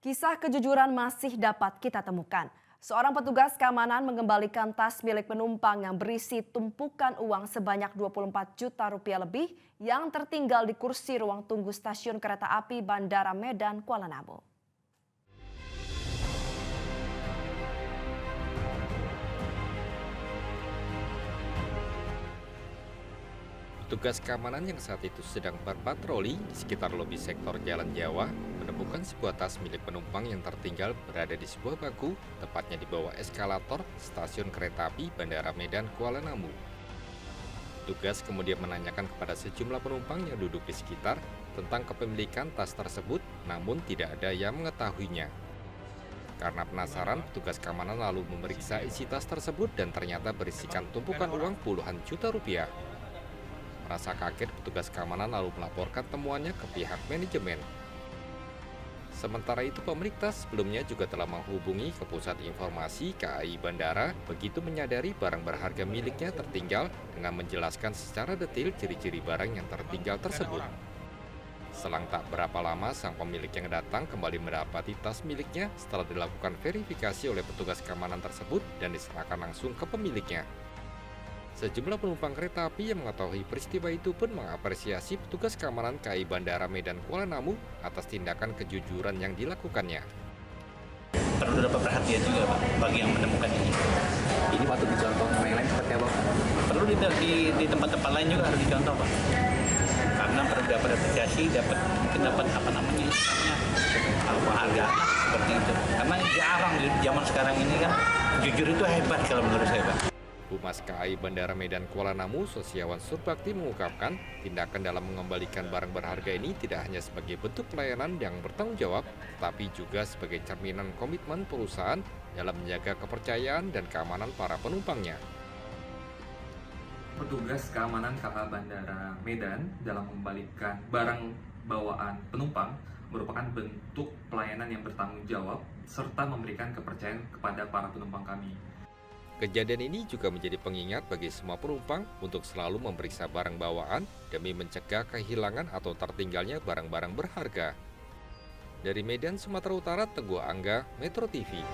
Kisah kejujuran masih dapat kita temukan. Seorang petugas keamanan mengembalikan tas milik penumpang yang berisi tumpukan uang sebanyak 24 juta rupiah lebih yang tertinggal di kursi ruang tunggu stasiun kereta api Bandara Medan, Kuala Namu. Petugas keamanan yang saat itu sedang berpatroli di sekitar lobi sektor Jalan Jawa menemukan sebuah tas milik penumpang yang tertinggal berada di sebuah bangku, tepatnya di bawah eskalator stasiun kereta api Bandara Medan, Kuala Namu. Petugas kemudian menanyakan kepada sejumlah penumpang yang duduk di sekitar tentang kepemilikan tas tersebut, namun tidak ada yang mengetahuinya. Karena penasaran, petugas keamanan lalu memeriksa isi tas tersebut dan ternyata berisikan tumpukan uang puluhan juta rupiah. Merasa kaget, petugas keamanan lalu melaporkan temuannya ke pihak manajemen. Sementara itu, pemilik tas sebelumnya juga telah menghubungi ke Pusat Informasi KAI Bandara begitu menyadari barang berharga miliknya tertinggal dengan menjelaskan secara detail ciri-ciri barang yang tertinggal tersebut. Selang tak berapa lama, sang pemilik yang datang kembali mendapati tas miliknya setelah dilakukan verifikasi oleh petugas keamanan tersebut dan diserahkan langsung ke pemiliknya. Sejumlah penumpang kereta api yang mengetahui peristiwa itu pun mengapresiasi petugas keamanan KAI Bandara Medan Kuala Namu atas tindakan kejujuran yang dilakukannya. Perlu dapat perhatian juga Pak, bagi yang menemukan ini. Ini patut dicontoh sama yang lain seperti apa Pak? Perlu di tempat-tempat lain juga harus dicontoh Pak. Karena perlu dapat apresiasi, mungkin dapat penghargaan lah seperti itu. Karena jarang di zaman sekarang ini kan jujur itu hebat kalau menurut saya Pak. Humas KAI Bandara Medan Kuala Namu, Sosiawan Surbakti mengungkapkan tindakan dalam mengembalikan barang berharga ini tidak hanya sebagai bentuk pelayanan yang bertanggung jawab, tapi juga sebagai cerminan komitmen perusahaan dalam menjaga kepercayaan dan keamanan para penumpangnya. Petugas keamanan KA Bandara Medan dalam mengembalikan barang bawaan penumpang merupakan bentuk pelayanan yang bertanggung jawab serta memberikan kepercayaan kepada para penumpang kami. Kejadian ini juga menjadi pengingat bagi semua penumpang untuk selalu memeriksa barang bawaan demi mencegah kehilangan atau tertinggalnya barang-barang berharga. Dari Medan, Sumatera Utara, Teguh Angga, Metro TV.